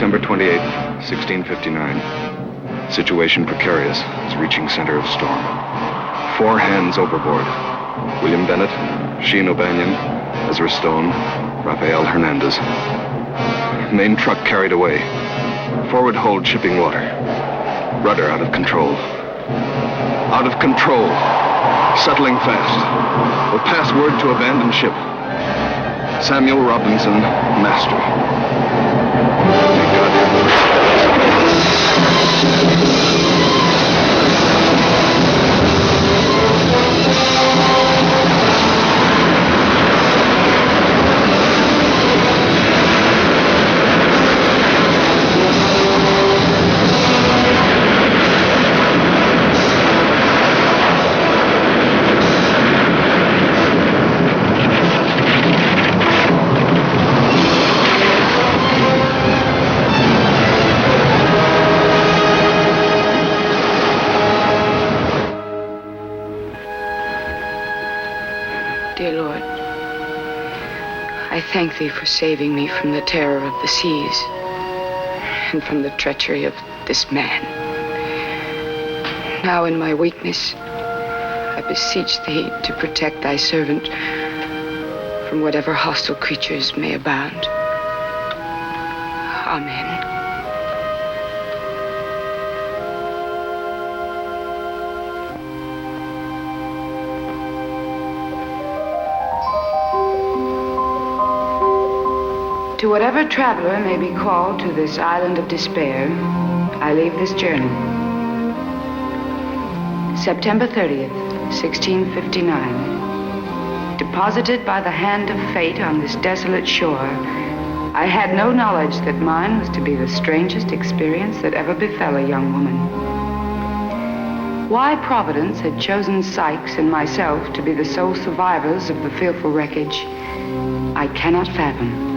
September 28, 1659. Situation precarious. It's reaching center of storm. 4 hands overboard. William Bennett, Sheen O'Banion, Ezra Stone, Rafael Hernandez. Main truck carried away. Forward hold shipping water. Rudder out of control. Out of control. Settling fast. Will pass word to abandon ship. Samuel Robinson, master. Thank God. Thank thee for saving me from the terror of the seas and from the treachery of this man. Now in my weakness, I beseech thee to protect thy servant from whatever hostile creatures may abound. Amen. To whatever traveler may be called to this island of despair, I leave this journal. September 30th, 1659. Deposited by the hand of fate on this desolate shore, I had no knowledge that mine was to be the strangest experience that ever befell a young woman. Why Providence had chosen Sykes and myself to be the sole survivors of the fearful wreckage, I cannot fathom.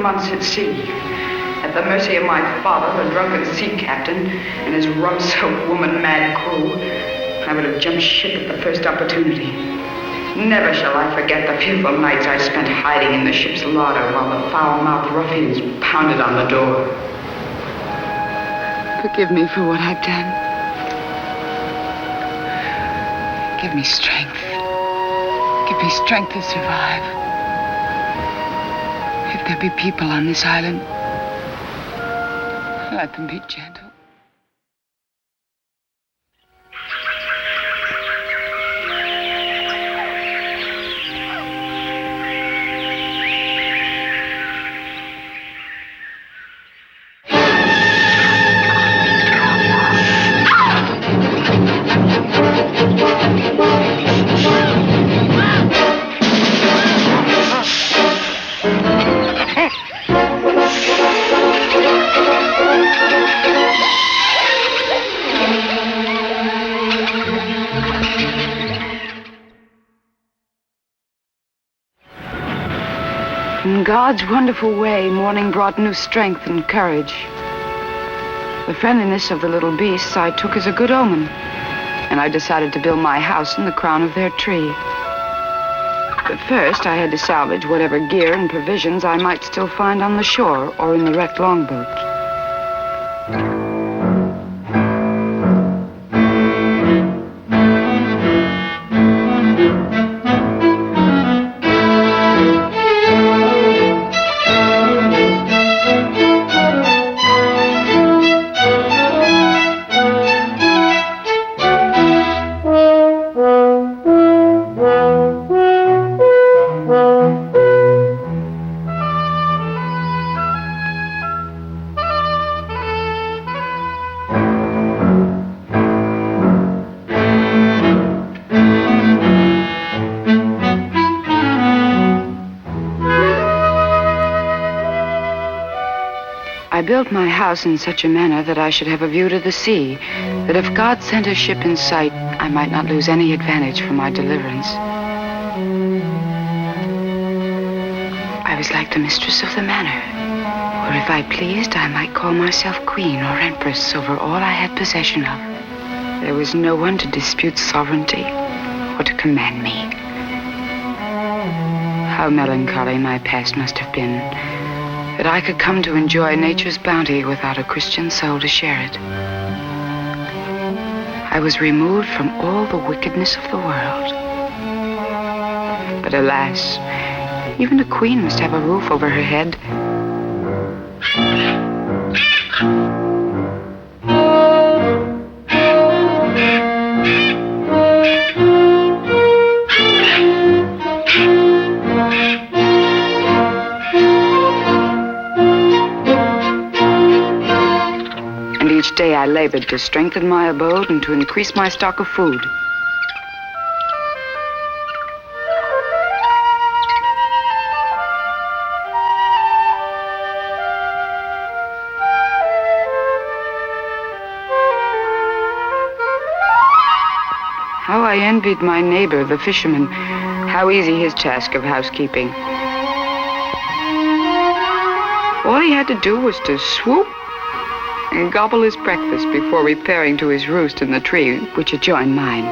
Months at sea, at the mercy of my father, a drunken sea captain, and his rum-soaked woman-mad crew, I would have jumped ship at the first opportunity. Never shall I forget the fearful nights I spent hiding in the ship's larder while the foul-mouthed ruffians pounded on the door. Forgive me for what I've done. Give me strength. Give me strength to survive. If there be people on this island, let them be gentle. In God's wonderful way, morning brought new strength and courage. The friendliness of the little beasts I took as a good omen, and I decided to build my house in the crown of their tree. But first, I had to salvage whatever gear and provisions I might still find on the shore or in the wrecked longboat. I built my house in such a manner that I should have a view to the sea, that if God sent a ship in sight, I might not lose any advantage from my deliverance. I was like the mistress of the manor, or if I pleased, I might call myself queen or empress over all I had possession of. There was no one to dispute sovereignty or to command me. How melancholy my past must have been, that I could come to enjoy nature's bounty without a Christian soul to share it. I was removed from all the wickedness of the world. But alas, even a queen must have a roof over her head. Each day I labored to strengthen my abode and to increase my stock of food. How I envied my neighbor, the fisherman. How easy his task of housekeeping. All he had to do was to swoop and gobble his breakfast before repairing to his roost in the tree which adjoined mine.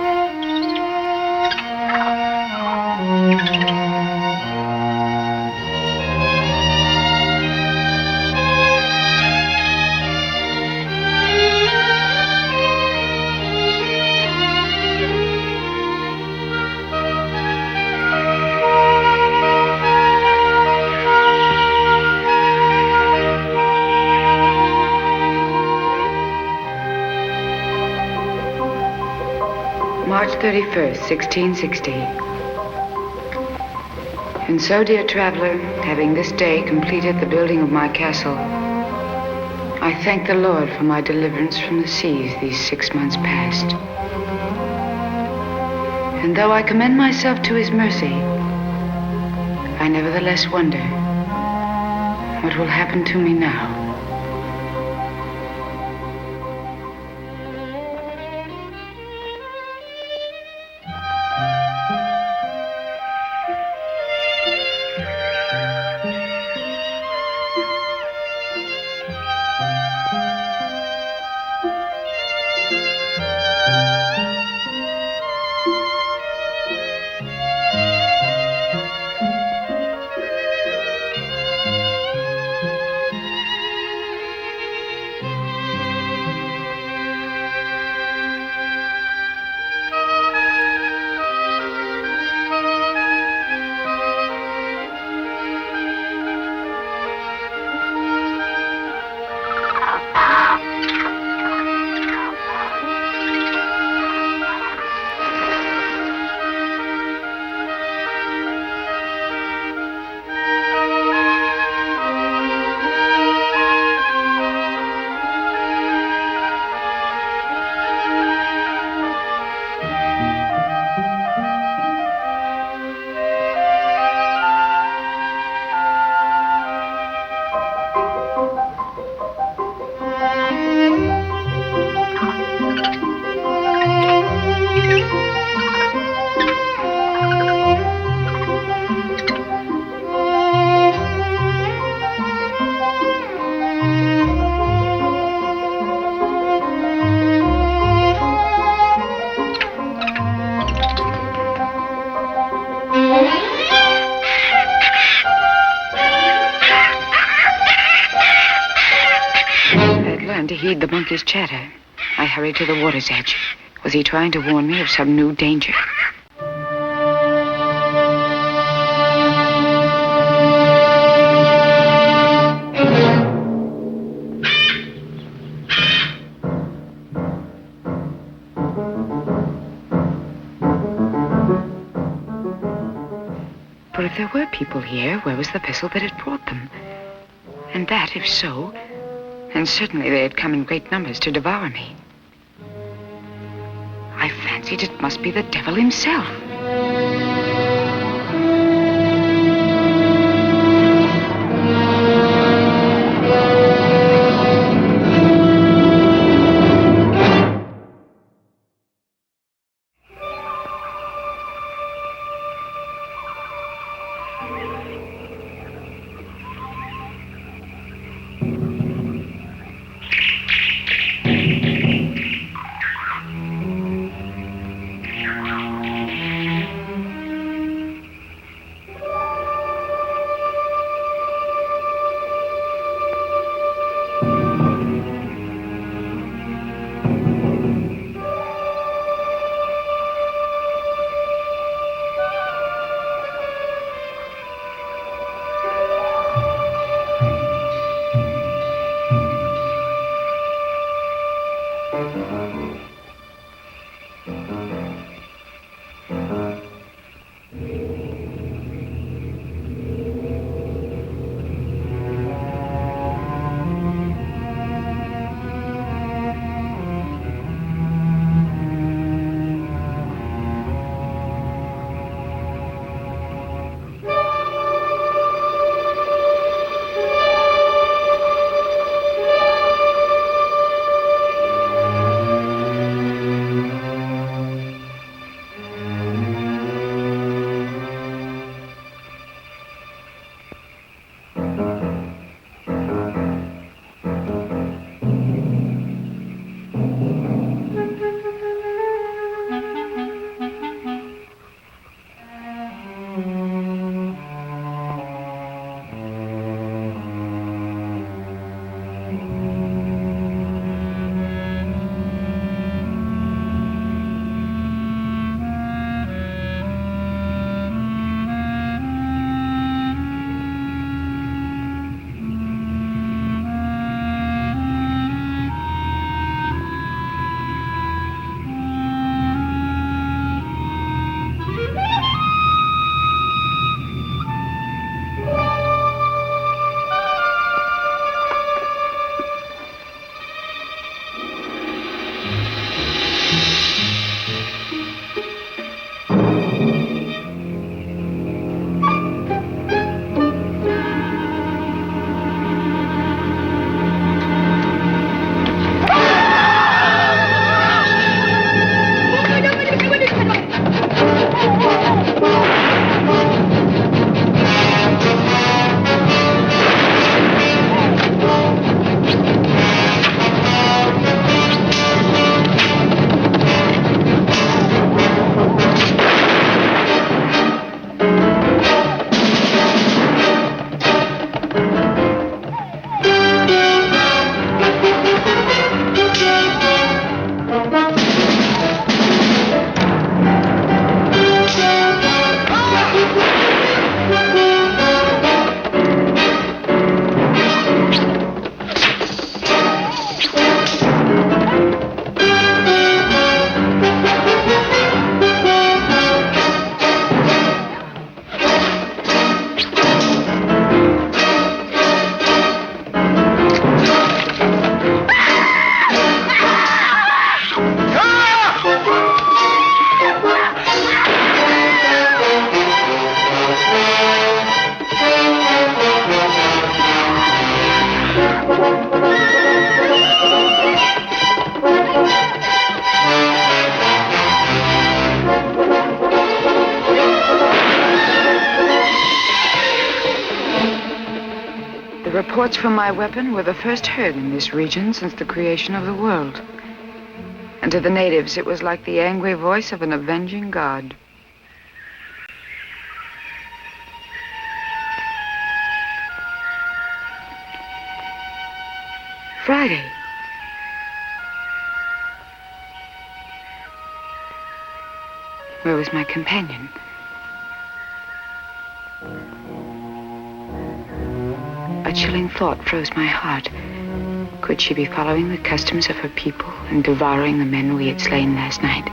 March 31st, 1660. And so, dear traveler, having this day completed the building of my castle, I thank the Lord for my deliverance from the seas these 6 months past. And though I commend myself to his mercy, I nevertheless wonder what will happen to me now. turn to heed the monkey's chatter. I hurried to the water's edge. Was he trying to warn me of some new danger? But if there were people here, where was the vessel that had brought them? And that, if so, then certainly they had come in great numbers to devour me. I fancied it must be the devil himself. Reports from my weapon were the first heard in this region since the creation of the world. And to the natives, it was like the angry voice of an avenging god. Friday. Where was my companion? A chilling thought froze my heart. Could she be following the customs of her people and devouring the men we had slain last night?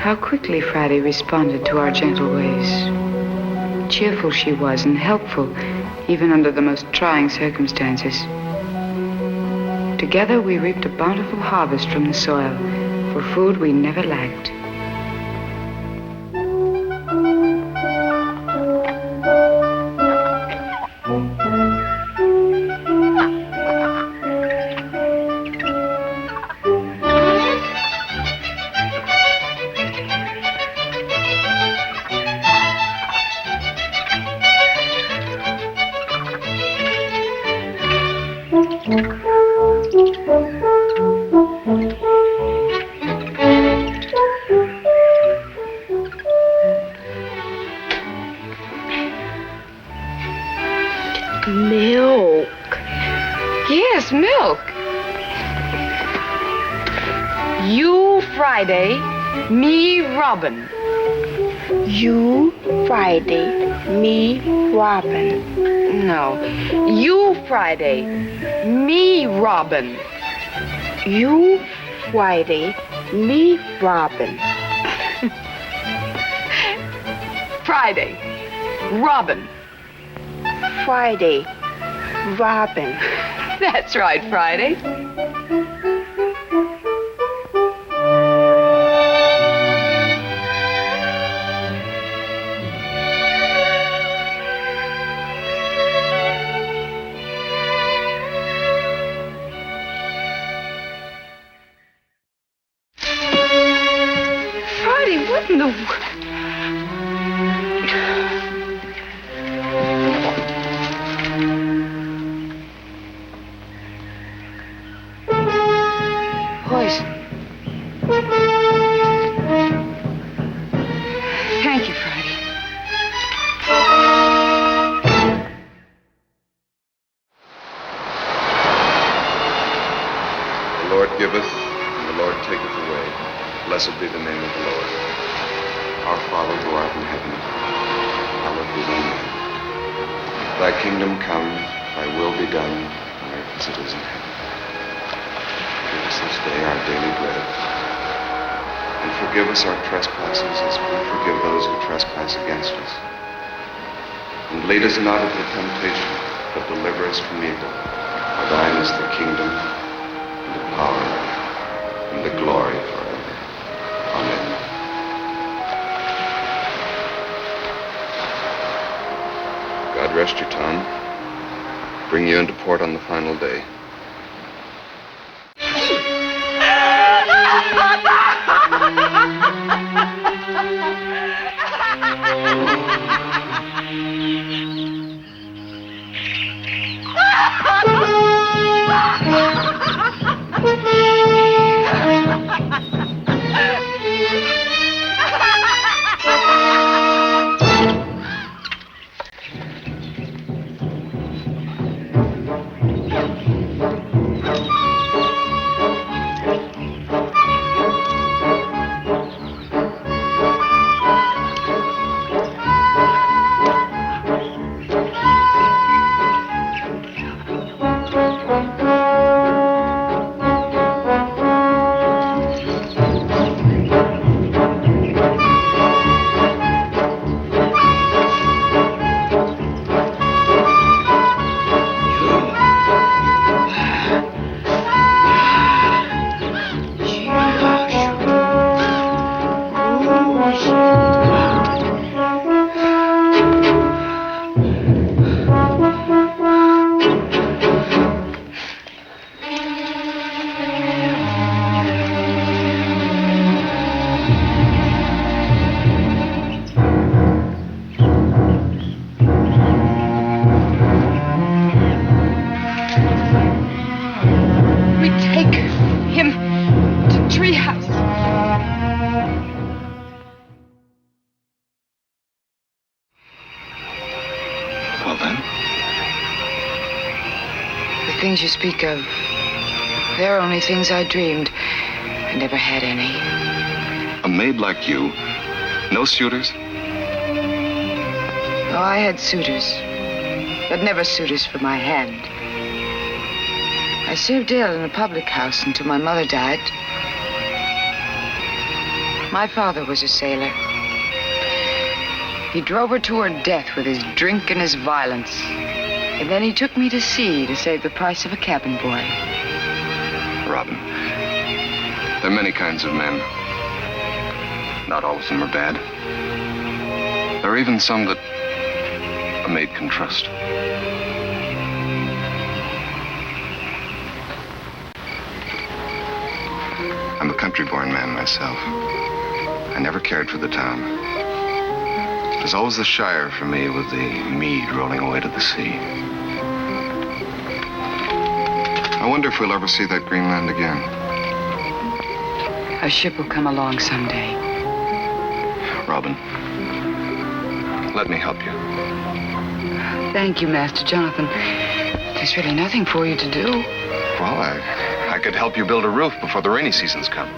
How quickly Friday responded to our gentle ways. Cheerful she was and helpful, even under the most trying circumstances. Together we reaped a bountiful harvest from the soil. For food we never lacked. Milk. Yes, milk. You Friday, me Robin. You Friday, me Robin. No. You Friday, me Robin. You Friday, me Robin. Friday. Robin. Friday, Robin. That's right, Friday. Friday, what in the world? Thank you, Friday. The Lord giveth, and the Lord taketh away. Blessed be the name of the Lord. Our Father who art in heaven, hallowed be thy name. Thy kingdom come, thy will be done, on earth as it is in heaven. Give us this day our daily bread. And forgive us our trespasses as we forgive those who trespass against us. And lead us not into temptation, but deliver us from evil. For thine is the kingdom, and the power, and the glory forever. Amen. God rest your tongue. Bring you into port on the final day. things you speak of, they're only things I dreamed. I never had any. A maid like you? No suitors? Oh, I had suitors, but never suitors for my hand. I served ale in a public house until my mother died. My father was a sailor. He drove her to her death with his drink and his violence. And then he took me to sea to save the price of a cabin boy. Robin, there are many kinds of men. Not all of them are bad. There are even some that a maid can trust. I'm a country-born man myself. I never cared for the town. It was always the Shire for me, with the mead rolling away to the sea. I wonder if we'll ever see that Greenland again. A ship will come along someday. Robin, let me help you. Thank you, Master Jonathan. There's really nothing for you to do. Well, I could help you build a roof before the rainy seasons come.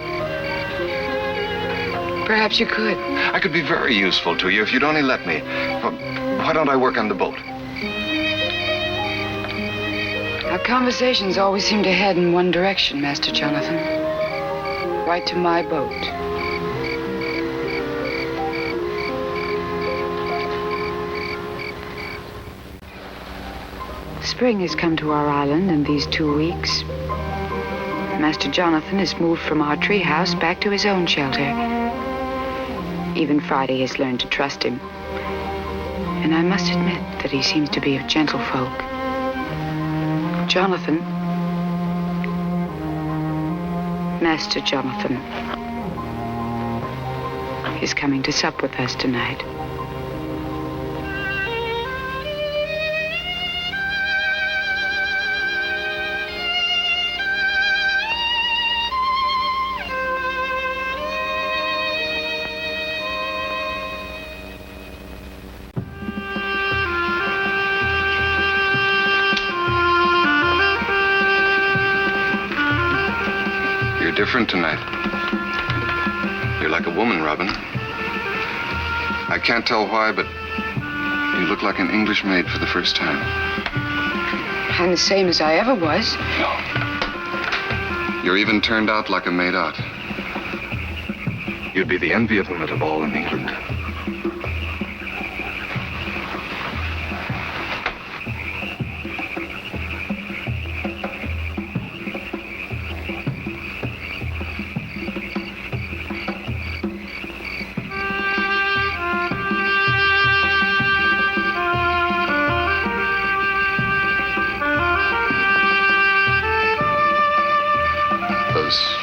Perhaps you could. I could be very useful to you if you'd only let me. Well, why don't I work on the boat? Our conversations always seem to head in one direction, Master Jonathan. Right to my boat. Spring has come to our island in these 2 weeks. Master Jonathan has moved from our treehouse back to his own shelter. Even Friday has learned to trust him. And I must admit that he seems to be of gentle folk. Jonathan. Master Jonathan is coming to sup with us tonight. Different tonight. You're like a woman, Robin. I can't tell why, but you look like an English maid for the first time. I'm the same as I ever was. No. You're even turned out like a maid ought. You'd be the envy of them at a ball in England.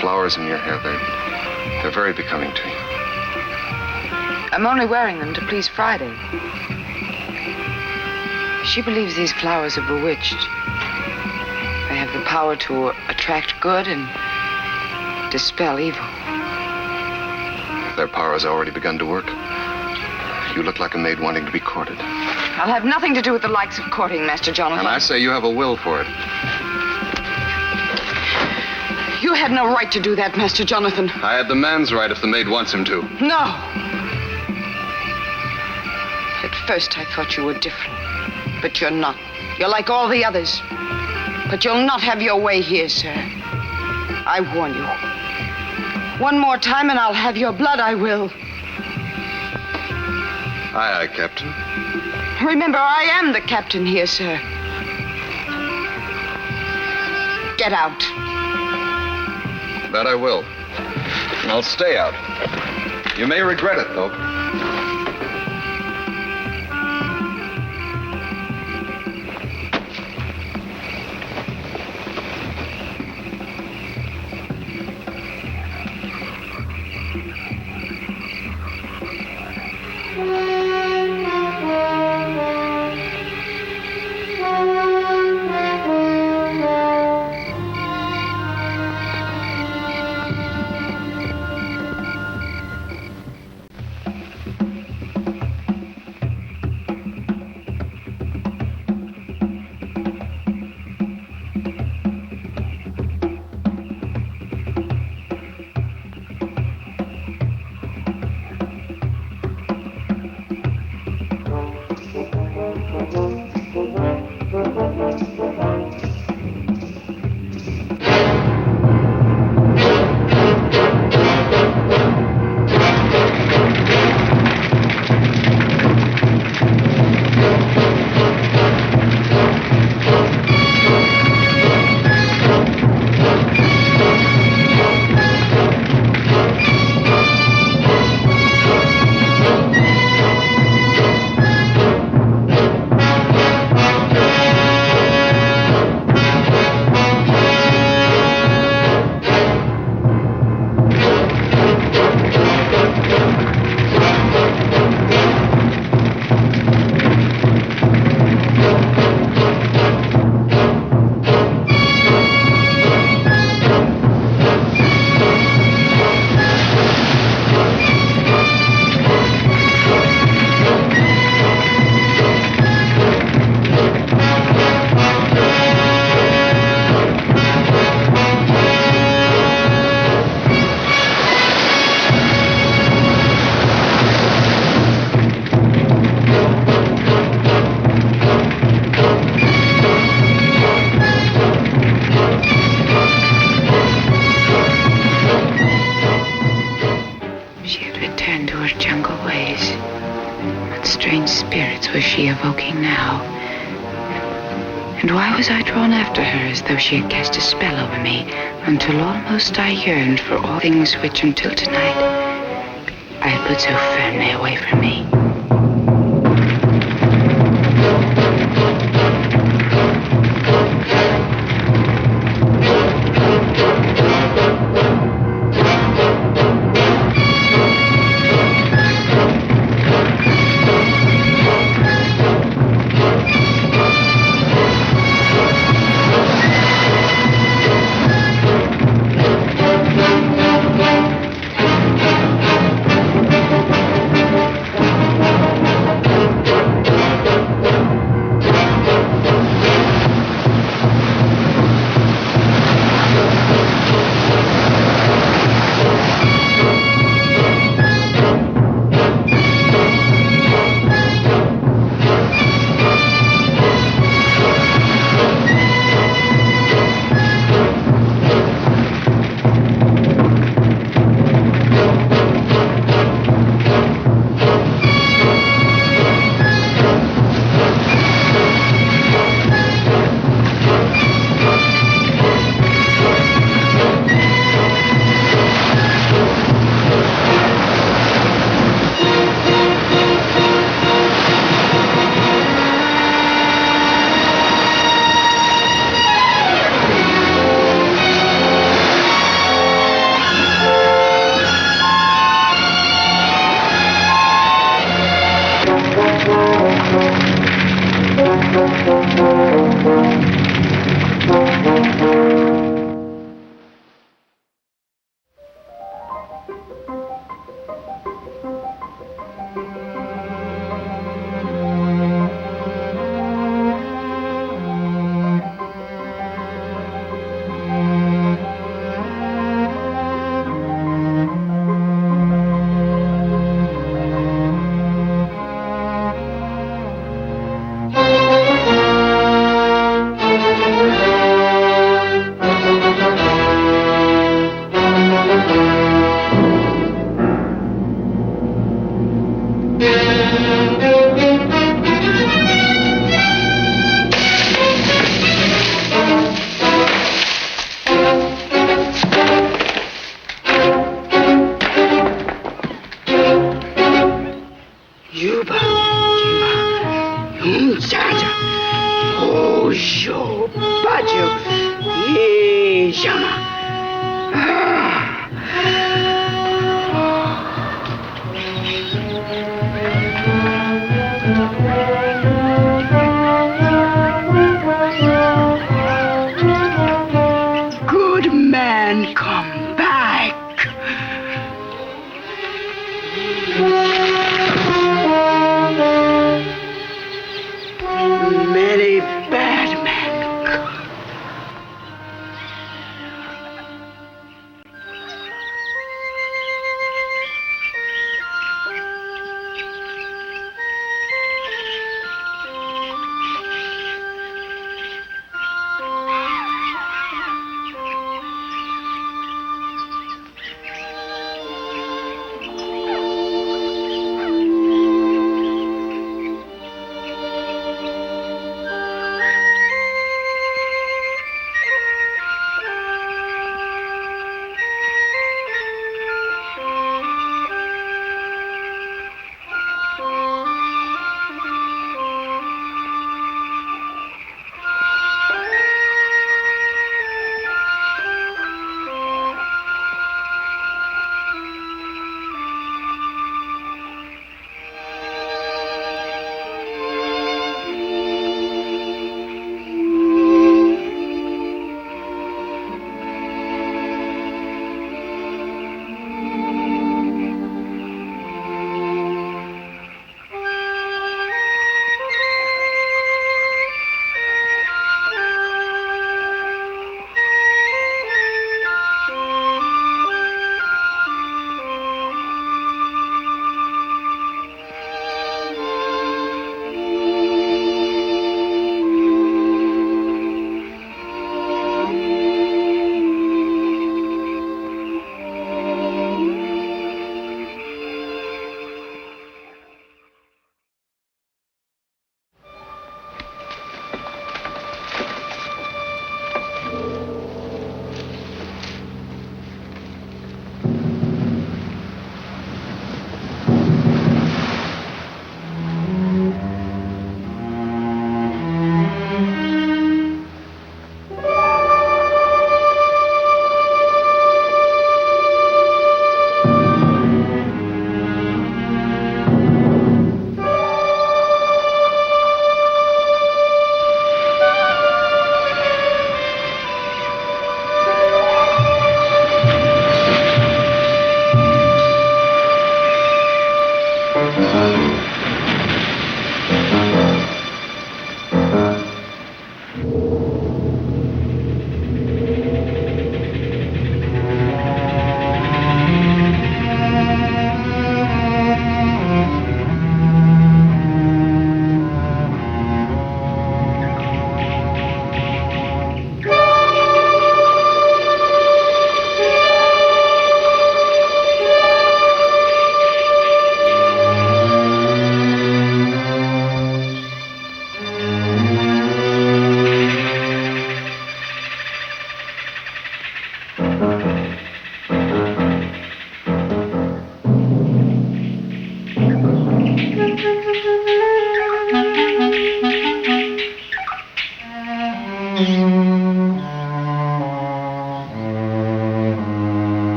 Flowers in your hair, they're very becoming to you. I'm only wearing them to please Friday. She believes these flowers are bewitched. They have the power to attract good and dispel evil. Their power has already begun to work. You look like a maid wanting to be courted. I'll have nothing to do with the likes of courting, Master Jonathan. And I say you have a will for it. You had no right to do that, Master Jonathan. I had the man's right if the maid wants him to. No. At first I thought you were different, but you're not. You're like all the others. But you'll not have your way here, sir. I warn you. One more time and I'll have your blood, I will. Aye, aye, Captain. Remember, I am the captain here, sir. Get out. That I will. And I'll stay out. You may regret it, though. strange spirits was she evoking now? And why was I drawn after her as though she had cast a spell over me, until almost I yearned for all things which until tonight I had put so firmly away from me?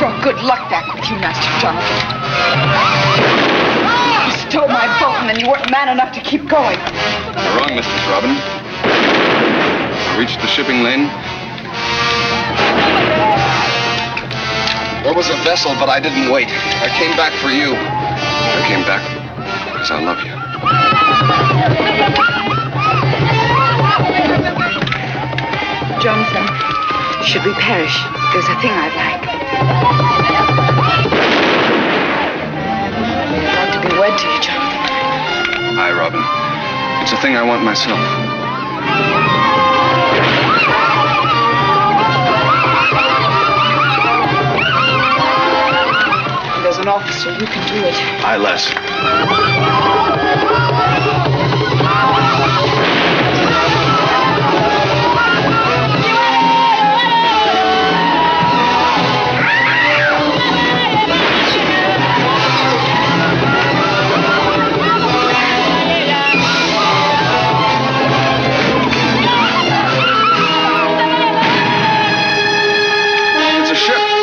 throw good luck back with you, Master Jonathan. You stole my boat and then you weren't man enough to keep going. You're wrong, Mistress Robin. I reached the shipping lane. There was a vessel, but I didn't wait. I came back for you. I came back because I love you. Jonathan, should we perish, there's a thing I'd like. I'd like to be wed to you, Jonathan. Aye, Robin. It's a thing I want myself. There's an officer who can do it. Aye, Les. It's a ship.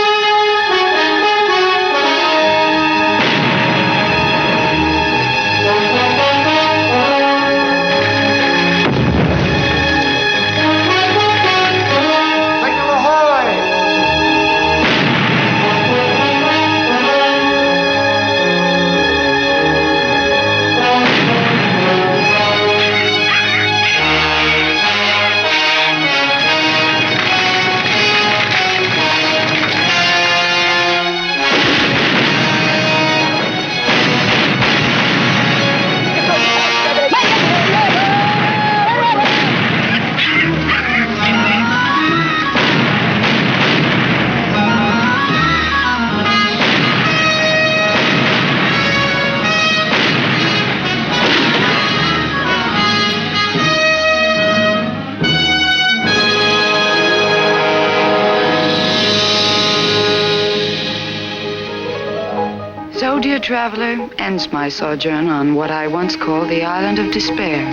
So, dear traveler, ends my sojourn on what I once called the Island of Despair.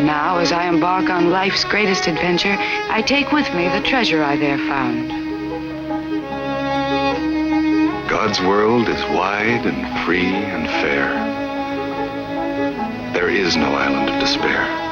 Now, as I embark on life's greatest adventure, I take with me the treasure I there found. God's world is wide and free and fair. There is no island of despair.